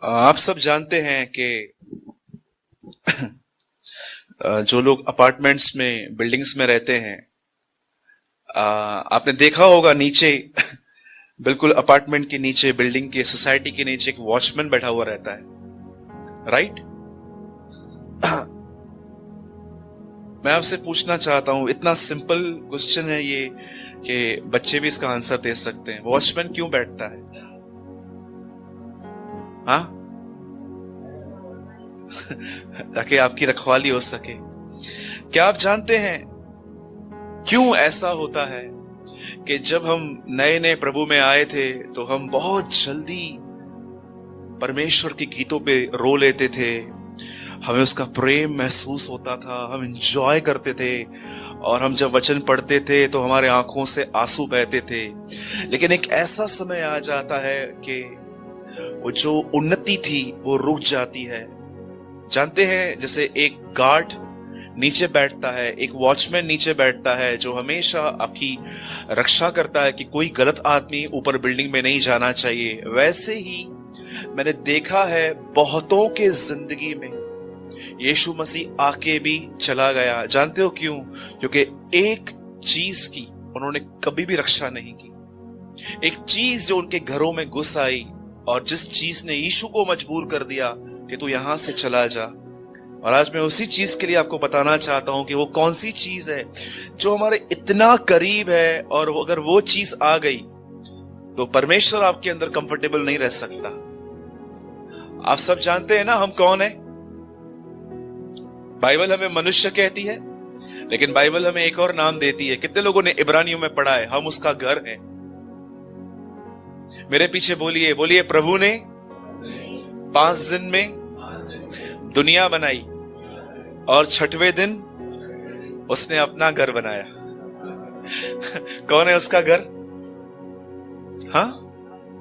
आप सब जानते हैं कि जो लोग अपार्टमेंट्स में बिल्डिंग्स में रहते हैं, आपने देखा होगा नीचे बिल्कुल अपार्टमेंट के नीचे, बिल्डिंग के, सोसाइटी के नीचे एक वॉचमैन बैठा हुआ रहता है, राइट? मैं आपसे पूछना चाहता हूं, इतना सिंपल क्वेश्चन है ये कि बच्चे भी इसका आंसर दे सकते हैं। वॉचमैन क्यों बैठता है? हाँ? ताकि आपकी रखवाली हो सके। क्या आप जानते हैं क्यों ऐसा होता है कि जब हम नए नए प्रभु में आए थे तो हम बहुत जल्दी परमेश्वर के गीतों पे रो लेते थे, हमें उसका प्रेम महसूस होता था, हम एंजॉय करते थे, और हम जब वचन पढ़ते थे तो हमारे आंखों से आंसू बहते थे। लेकिन एक ऐसा समय आ जाता है कि वो जो उन्नति थी वो रुक जाती है। जानते हैं, जैसे एक गार्ड नीचे बैठता है, एक वॉचमैन नीचे बैठता है जो हमेशा आपकी रक्षा करता है कि कोई गलत आदमी ऊपर बिल्डिंग में नहीं जाना चाहिए, वैसे ही मैंने देखा है बहुतों के जिंदगी में यीशु मसीह आके भी चला गया। जानते हो क्यों? क्योंकि एक चीज की उन्होंने कभी भी रक्षा नहीं की। एक चीज जो उनके घरों में घुस आई, और जिस चीज ने यीशु को मजबूर कर दिया कि तू यहां से चला जा। और आज मैं उसी चीज के लिए आपको बताना चाहता हूं कि वो कौन सी चीज है जो हमारे इतना करीब है, और अगर वो चीज आ गई तो परमेश्वर आपके अंदर कंफर्टेबल नहीं रह सकता। आप सब जानते हैं ना हम कौन है? बाइबल हमें मनुष्य कहती है, लेकिन बाइबल हमें एक और नाम देती है। कितने लोगों ने इब्रानियों में पढ़ा है? हम उसका घर है। मेरे पीछे बोलिए, बोलिए, प्रभु ने 5 दिन में दुनिया बनाई और 6वें दिन उसने अपना घर बनाया। कौन है उसका घर? हाँ,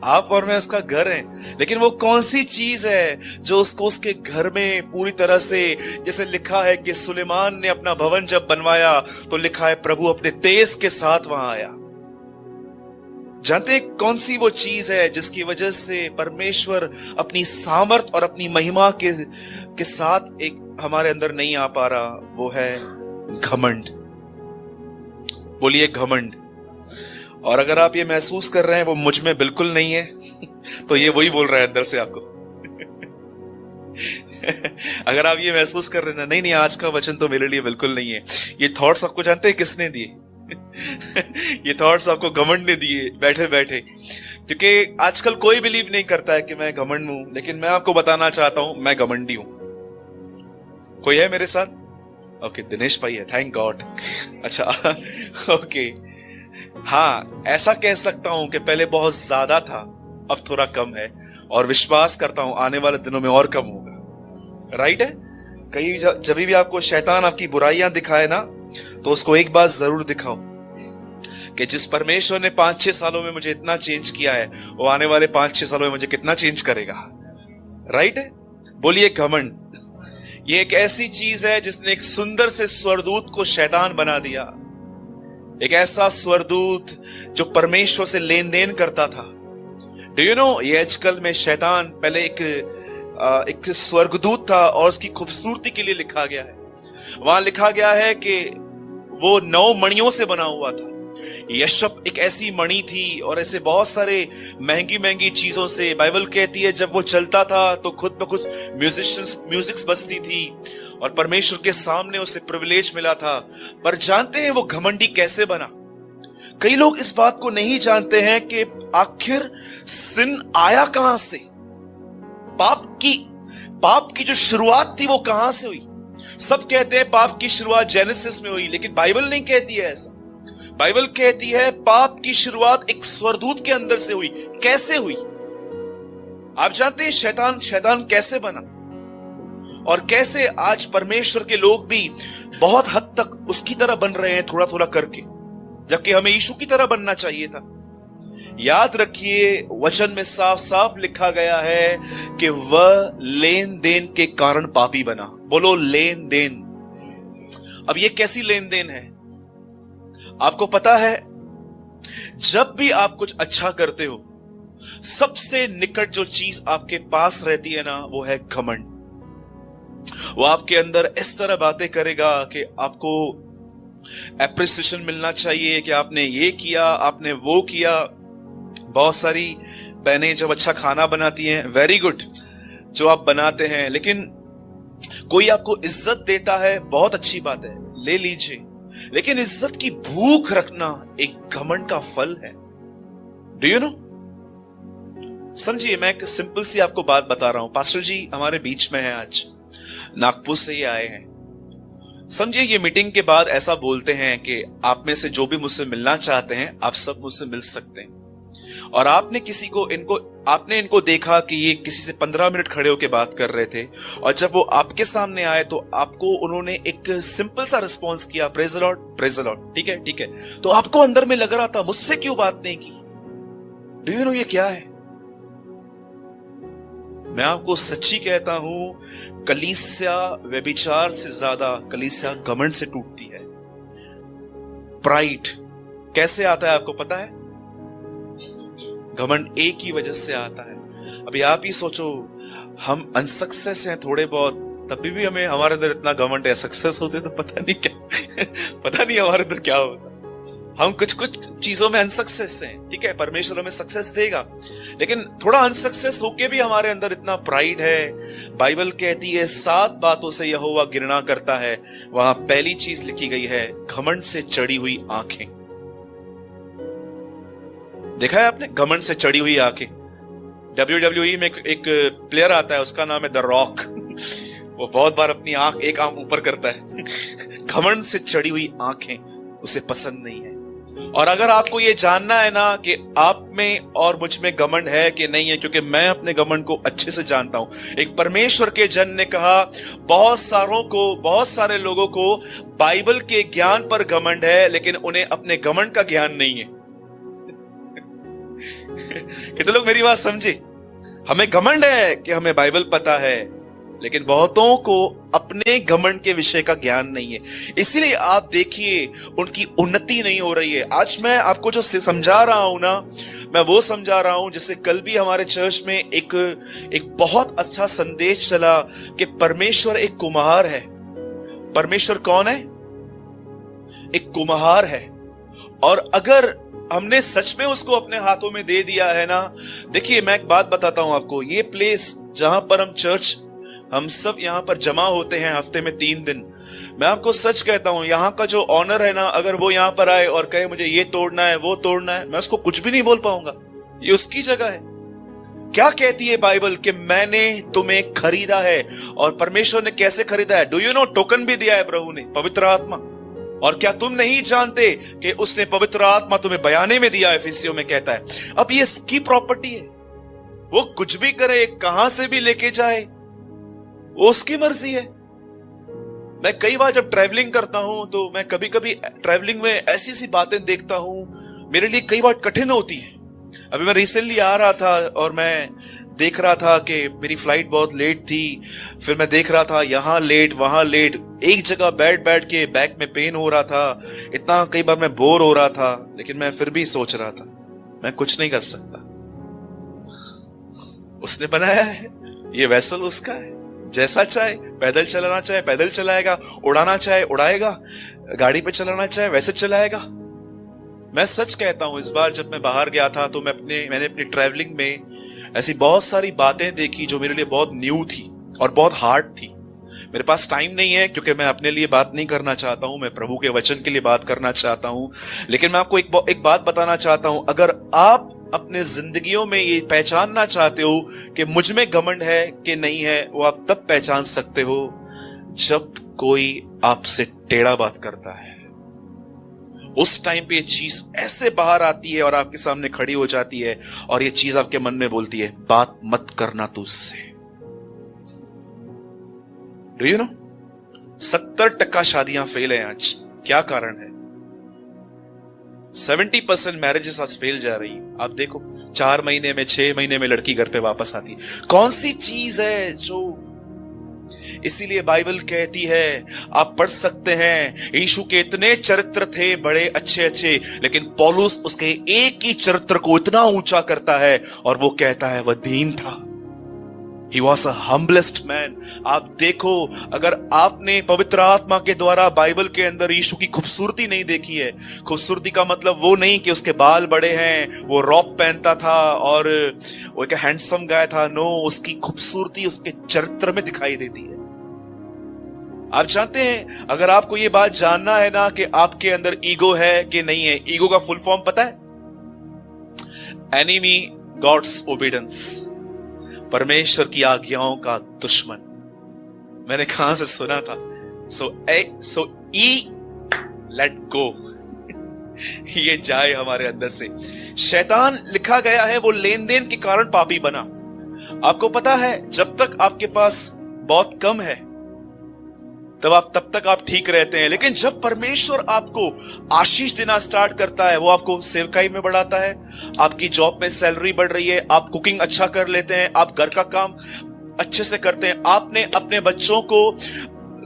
आप और मैं उसका घर हैं। लेकिन वो कौन सी चीज है जो उसको उसके घर में पूरी तरह से, जैसे लिखा है कि सुलेमान ने अपना भवन जब बनवाया तो लिखा है प्रभु अपने तेज के साथ वहां आया। जानते हैं कौन सी वो चीज है जिसकी वजह से परमेश्वर अपनी सामर्थ और अपनी महिमा के साथ एक हमारे अंदर नहीं आ पा रहा? वो है घमंड। बोलिए घमंड। और अगर आप ये महसूस कर रहे हैं वो मुझ में बिल्कुल नहीं है तो ये वही बोल रहा है अंदर से आपको। अगर आप ये महसूस कर रहे हैं ना, नहीं नहीं आज का वचन तो मेरे लिए बिल्कुल नहीं है, ये थॉट्स आपको जानते हैं किसने दिए? ये थॉट्स आपको घमंड ने दिए बैठे बैठे। क्योंकि आजकल कोई बिलीव नहीं करता है कि मैं घमंड हूं, लेकिन मैं आपको बताना चाहता हूं मैं घमंडी हूं। कोई है मेरे साथ? ओके, दिनेश भाई है, थैंक गॉड। अच्छा, ओके। हाँ, ऐसा कह सकता हूं कि पहले बहुत ज्यादा था, अब थोड़ा कम है, और विश्वास करता हूं आने वाले दिनों में और कम होगा। राइट है? कहीं जब भी आपको शैतान आपकी बुराइयां दिखाए ना, तो उसको एक बात जरूर दिखाओ कि जिस परमेश्वर ने 5-6 सालों में मुझे इतना चेंज किया है, वो आने वाले 5-6 सालों में मुझे कितना चेंज करेगा। राइट है? बोलिए घमंड। ये एक ऐसी चीज है जिसने एक सुंदर से स्वरदूत को शैतान बना दिया। एक ऐसा स्वरदूत जो परमेश्वर से लेन देन करता था। डू यू नो, ये आजकल में शैतान पहले एक स्वर्गदूत था, और उसकी खूबसूरती के लिए लिखा गया है, वहां लिखा गया है कि वो 9 मणियों से बना हुआ था। यशब एक ऐसी मणि थी, और ऐसे बहुत सारे महंगी महंगी चीजों से। बाइबल कहती है जब वो चलता था तो खुद ब खुद म्यूजिक्स बजती थी, और परमेश्वर के सामने उसे प्रिविलेज मिला था। पर जानते हैं वो घमंडी कैसे बना? कई लोग इस बात को नहीं जानते हैं कि आखिर सिन आया कहां से। पाप की जो शुरुआत थी वो कहां से हुई? सब कहते हैं पाप की शुरुआत जेनेसिस में हुई, लेकिन बाइबल नहीं कहती है ऐसा। बाइबल कहती है पाप की शुरुआत एक स्वरदूत के अंदर से हुई। कैसे हुई? आप जानते हैं शैतान कैसे बना, और कैसे आज परमेश्वर के लोग भी बहुत हद तक उसकी तरह बन रहे हैं, थोड़ा थोड़ा करके, जबकि हमें यीशु की तरह बनना चाहिए था। याद रखिए, वचन में साफ साफ लिखा गया है कि वह लेन देन के कारण पापी बना। बोलो लेन देन। अब ये कैसी लेन देन है? आपको पता है, जब भी आप कुछ अच्छा करते हो सबसे निकट जो चीज आपके पास रहती है ना, वो है घमंड। वो आपके अंदर इस तरह बातें करेगा कि आपको एप्रिसिएशन मिलना चाहिए कि आपने ये किया, आपने वो किया। बहुत सारी बहनें जब अच्छा खाना बनाती हैं, वेरी गुड जो आप बनाते हैं, लेकिन कोई आपको इज्जत देता है, बहुत अच्छी बात है, ले लीजिए। लेकिन इज्जत की भूख रखना एक घमंड का फल है। Do you know? समझिए, मैं एक सिंपल सी आपको बात बता रहा हूं। पास्टर जी हमारे बीच में है, आज नागपुर से ही आए हैं। समझिए, ये मीटिंग के बाद ऐसा बोलते हैं कि आप में से जो भी मुझसे मिलना चाहते हैं, आप सब मुझसे मिल सकते हैं। और आपने आपने इनको देखा कि ये किसी से 15 मिनट खड़े होकर बात कर रहे थे, और जब वो आपके सामने आए तो आपको उन्होंने एक सिंपल सा रिस्पॉन्स किया, praise the Lord, praise the Lord. ठीक है, ठीक है। तो आपको अंदर में लग रहा था, मुझसे क्यों बात नहीं की? डू यू नो ये क्या है? मैं आपको सच्ची कहता हूं, कलीसिया व्यभिचार से ज्यादा कलीसिया घमंड से टूटती है। प्राइड कैसे आता है आपको पता है? घमंड एक ही वजह से आता है। अभी आप ही सोचो, हम अनसक्सेस हैं थोड़े बहुत, तभी भी हमें हमारे अंदर इतना घमंड है। सक्सेस होते तो पता नहीं क्या पता नहीं हमारे अंदर क्या होता। हम कुछ कुछ चीजों में अनसक्सेस हैं, ठीक है, परमेश्वर हमें सक्सेस देगा, लेकिन थोड़ा अनसक्सेस होके भी हमारे अंदर इतना प्राइड है। बाइबल कहती है 7 बातों से यहोवा घृणा करता है। वहां पहली चीज लिखी गई है, घमंड से चढ़ी हुई आंखें। देखा है आपने, घमंड से चढ़ी हुई आंखें? WWE में एक प्लेयर आता है, उसका नाम है द रॉक। वो बहुत बार अपनी एक आंख ऊपर करता है। घमंड से चढ़ी हुई आंखें उसे पसंद नहीं है। और अगर आपको ये जानना है ना कि आप में और मुझ में घमंड है कि नहीं है, क्योंकि मैं अपने घमंड को अच्छे से जानता हूं। एक परमेश्वर के जन ने कहा, बहुत सारे लोगों को बाइबल के ज्ञान पर घमंड है, लेकिन उन्हें अपने घमंड का ज्ञान नहीं है। कितने लोग मेरी बात समझे? हमें घमंड है कि हमें बाइबल पता है, लेकिन बहुतों को अपने घमंड के विषय का ज्ञान नहीं है। इसीलिए आप देखिए, उनकी उन्नति नहीं हो रही है। आज मैं आपको जो समझा रहा हूं ना, मैं वो समझा रहा हूं जैसे कल भी हमारे चर्च में एक बहुत अच्छा संदेश चला कि परमेश्वर एक कुम्हार है। परमेश्वर कौन है? एक कुम्हार है। और अगर हमने सच में उसको अपने हाथों में दे दिया है ना, देखिए मैं एक बात बताता हूं आपको, ये प्लेस जहां पर हम सब यहां पर जमा होते हैं हफ्ते में 3 दिन, मैं आपको सच कहता हूं, यहां का जो ऑनर है ना, अगर वो यहां पर आए और कहे मुझे ये तोड़ना है, वो तोड़ना है, मैं उसको कुछ भी नहीं बोल पाऊंगा। ये उसकी जगह है। क्या कहती है बाइबल? कि मैंने तुम्हें खरीदा है। और परमेश्वर ने कैसे खरीदा है? Do you know? टोकन भी दिया है प्रभु ने, पवित्र आत्मा। और क्या तुम नहीं जानते कि उसने पवित्र आत्मा तुम्हें बयाने में दिया है? एफिसियों में कहता है। अब ये इसकी प्रॉपर्टी है, वो कुछ भी करे, कहां से भी लेके जाए, वो उसकी मर्जी है। मैं कई बार जब ट्रैवलिंग करता हूं तो मैं कभी कभी ट्रैवलिंग में ऐसी ऐसी बातें देखता हूं, मेरे लिए कई बार कठिन होती है। अभी मैं रिसेंटली आ रहा था और मैं देख रहा था कि मेरी फ्लाइट बहुत लेट थी। फिर मैं देख रहा था यहां लेट वहां लेट, एक जगह बैठ के बैक में पेन हो रहा था, इतना कई बार मैं बोर हो रहा था। लेकिन मैं फिर भी सोच रहा था मैं कुछ नहीं कर सकता, उसने बनाया है, ये वेसल उसका है। जैसा चाहे पैदल चलाना चाहे पैदल चलाएगा, उड़ाना चाहे उड़ाएगा, गाड़ी पे चलाना चाहे वैसे चलाएगा। मैं सच कहता हूं, इस बार जब मैं बाहर गया था तो मैंने अपनी ट्रैवलिंग में ऐसी बहुत सारी बातें देखी जो मेरे लिए बहुत न्यू थी और बहुत हार्ड थी। मेरे पास टाइम नहीं है क्योंकि मैं अपने लिए बात नहीं करना चाहता हूं, मैं प्रभु के वचन के लिए बात करना चाहता हूं। लेकिन मैं आपको एक बात बताना चाहता हूं, अगर आप अपने जिंदगियों में ये पहचानना चाहते हो कि मुझ में घमंड है कि नहीं है, वो आप तब पहचान सकते हो जब कोई आपसे टेढ़ा बात करता है। उस टाइम पे ये चीज ऐसे बाहर आती है और आपके सामने खड़ी हो जाती है और ये चीज आपके मन में बोलती है, बात मत करना तू उससे। डू यू नो 70% शादियां फेल हैं आज। क्या कारण है? 70% मैरिजेस आज फेल जा रही है। आप देखो 4 महीने में 6 महीने में लड़की घर पे वापस आती है। कौन सी चीज है जो इसीलिए बाइबल कहती है, आप पढ़ सकते हैं, यीशु के इतने चरित्र थे बड़े अच्छे अच्छे, लेकिन पौलुस उसके एक ही चरित्र को इतना ऊंचा करता है और वो कहता है वह दीन था। He was a humblest man। आप देखो, अगर आपने पवित्र आत्मा के द्वारा बाइबल के अंदर यीशु की खूबसूरती नहीं देखी है, खूबसूरती का मतलब वो नहीं कि उसके बाल बड़े हैं, वो रॉब पहनता था और वो एक हैंडसम गाय था। नो, उसकी खूबसूरती उसके चरित्र में दिखाई देती है। आप जानते हैं, अगर आपको ये बात जानना है ना कि आपके अंदर ईगो है कि नहीं है, ईगो का फुल फॉर्म पता है? एनिमी गॉड्स ओबीडियंस, परमेश्वर की आज्ञाओं का दुश्मन। मैंने कहां से सुना था? सो ई लेट गो ये जाए हमारे अंदर से। शैतान लिखा गया है वो लेन देन के कारण पापी बना। आपको पता है, जब तक आपके पास बहुत कम है तब तक आप ठीक रहते हैं, लेकिन जब परमेश्वर आपको आशीष देना स्टार्ट करता है, वो आपको सेवकाई में बढ़ाता है, आपकी जॉब में सैलरी बढ़ रही है, आप कुकिंग अच्छा कर लेते हैं, आप घर का काम अच्छे से करते हैं, आपने अपने बच्चों को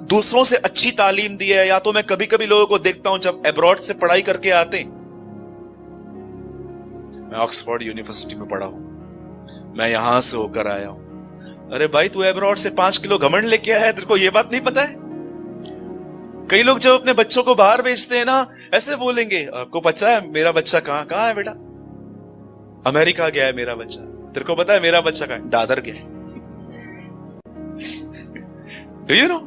दूसरों से अच्छी तालीम दी है। या तो मैं कभी कभी लोगों को देखता हूं जब अब्रॉड से पढ़ाई करके आते हैं, मैं ऑक्सफोर्ड यूनिवर्सिटी में पढ़ा हूं, मैं यहां से होकर आया हूं। अरे भाई, तू अब्रॉड से 5 किलो घमंड लेके आया है, तेरे को ये बात नहीं पता है? कई लोग जब अपने बच्चों को बाहर भेजते हैं ना, ऐसे बोलेंगे, आपको पता है मेरा बच्चा कहां है बेटा? अमेरिका गया है मेरा बच्चा। तेरे को पता है मेरा बच्चा कहां है? दादर गया है। Do you know?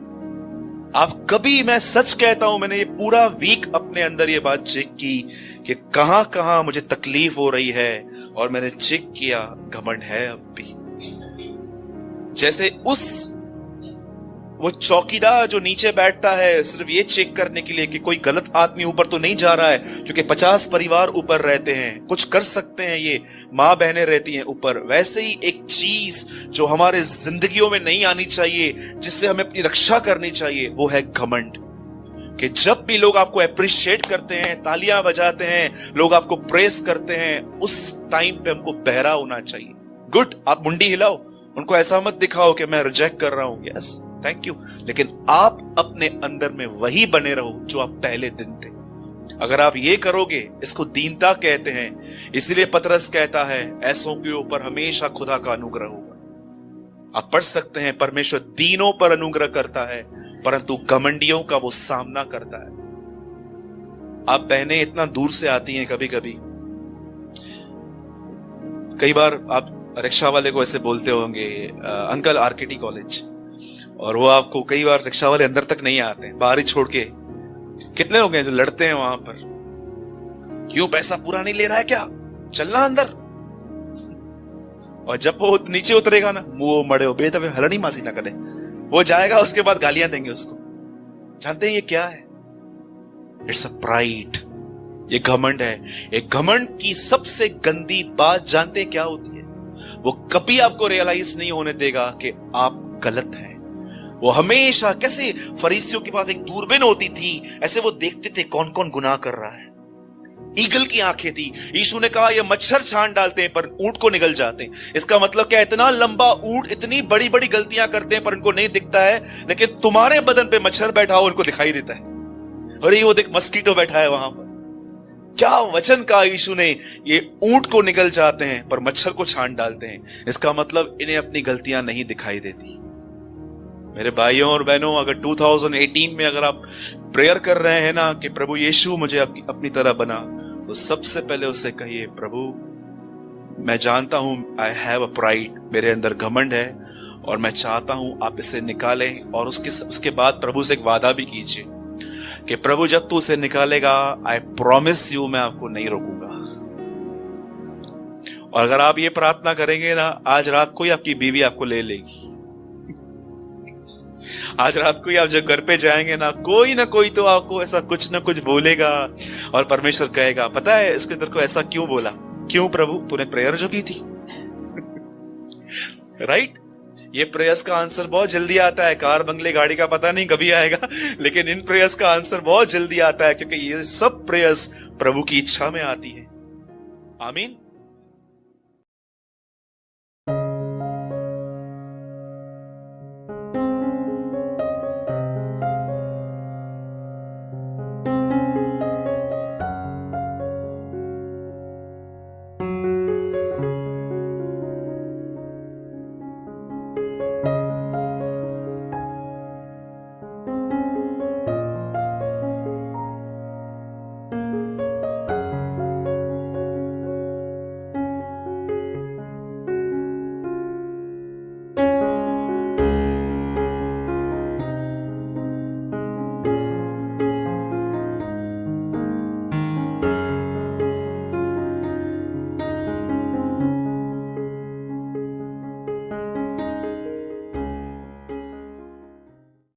आप कभी, मैं सच कहता हूं, मैंने ये पूरा वीक अपने अंदर ये बात चेक की कि कहां कहां मुझे तकलीफ हो रही है, और मैंने चेक किया घमंड है अब भी। जैसे वो चौकीदार जो नीचे बैठता है सिर्फ ये चेक करने के लिए कि कोई गलत आदमी ऊपर तो नहीं जा रहा है, क्योंकि 50 परिवार ऊपर रहते हैं, कुछ कर सकते हैं, ये मां बहनें रहती हैं ऊपर। वैसे ही एक चीज जो हमारे जिंदगियों में नहीं आनी चाहिए, जिससे हमें अपनी रक्षा करनी चाहिए, वो है घमंड। कि जब भी लोग आपको अप्रिशिएट करते हैं, तालियां बजाते हैं, लोग आपको प्रेस करते हैं, उस टाइम पे हमको बहरा होना चाहिए। गुड, आप मुंडी हिलाओ, उनको ऐसा मत दिखाओ कि मैं रिजेक्ट कर रहा हूं, यस थैंक यू, लेकिन आप अपने अंदर में वही बने रहो जो आप पहले दिन थे। अगर आप ये करोगे, इसको दीनता कहते हैं। इसीलिए पतरस कहता है, ऐसों के ऊपर हमेशा खुदा का अनुग्रह होगा। आप पढ़ सकते हैं, परमेश्वर दीनों पर अनुग्रह करता है, परंतु घमंडियों का वो सामना करता है। आप बहनें इतना दूर से आती हैं, कभी कभी कई बार आप रिक्शा वाले को ऐसे बोलते होंगे, अंकल आरकेटी कॉलेज, और वो आपको कई बार रिक्शा वाले अंदर तक नहीं आते, बाहर ही छोड़ के। कितने लोग हैं जो लड़ते हैं वहां पर, क्यों पैसा पूरा नहीं ले रहा है क्या, चलना अंदर। और जब वो नीचे उतरेगा ना, मुंह मड़े हो बेतबे हलनी मासी ना करे, वो जाएगा, उसके बाद गालियां देंगे उसको। जानते हैं ये क्या है? इट्स अ प्राइड, ये घमंड है। एक घमंड की सबसे गंदी बात जानते हैं क्या होती है? वो कभी आपको रियलाइज नहीं होने देगा कि आप गलत हैं। वो हमेशा, कैसे फरीसियों के पास एक दूरबीन होती थी, ऐसे वो देखते थे कौन कौन गुनाह कर रहा है। ईगल की आंखें थी। यीशु ने कहा, ये मच्छर छान डालते हैं पर ऊंट को निगल जाते हैं। इसका मतलब क्या? इतना लंबा ऊंट इतनी बड़ी बड़ी गलतियां करते हैं पर इनको नहीं दिखता है, लेकिन तुम्हारे बदन पे मच्छर बैठा हो उनको दिखाई देता है। अरे वो देख, मस्कीटो बैठा है वहां पर। क्या वचन कहा यीशु ने? ये ऊंट को निगल जाते हैं पर मच्छर को छान डालते हैं। इसका मतलब इन्हें अपनी गलतियां नहीं दिखाई देती। मेरे भाइयों और बहनों, अगर 2018 में अगर आप प्रेयर कर रहे हैं ना कि प्रभु यीशु मुझे अपनी तरह बना, तो सबसे पहले उससे कहिए, प्रभु मैं जानता हूं आई हैव अ प्राइड, मेरे अंदर घमंड है और मैं चाहता हूं आप इसे निकालें। और उसके बाद प्रभु से एक वादा भी कीजिए कि प्रभु जब तू उसे निकालेगा, आई प्रॉमिस यू, मैं आपको नहीं रोकूंगा। और अगर आप ये प्रार्थना करेंगे ना, आज रात को ही आपकी बीवी आपको ले लेगी। आज रात को ही आप जब घर पे जाएंगे ना कोई तो आपको ऐसा कुछ ना कुछ बोलेगा, और परमेश्वर कहेगा, पता है इसके अंदर को ऐसा क्यों बोला? क्यों प्रभु? तूने प्रेयर जो की थी। राइट? ये प्रेयर्स का आंसर बहुत जल्दी आता है। कार बंगले गाड़ी का पता नहीं कभी आएगा, लेकिन इन प्रेयर्स का आंसर बहुत जल्दी आता है, क्योंकि ये सब प्रेयर्स प्रभु की इच्छा में आती है। आमीन।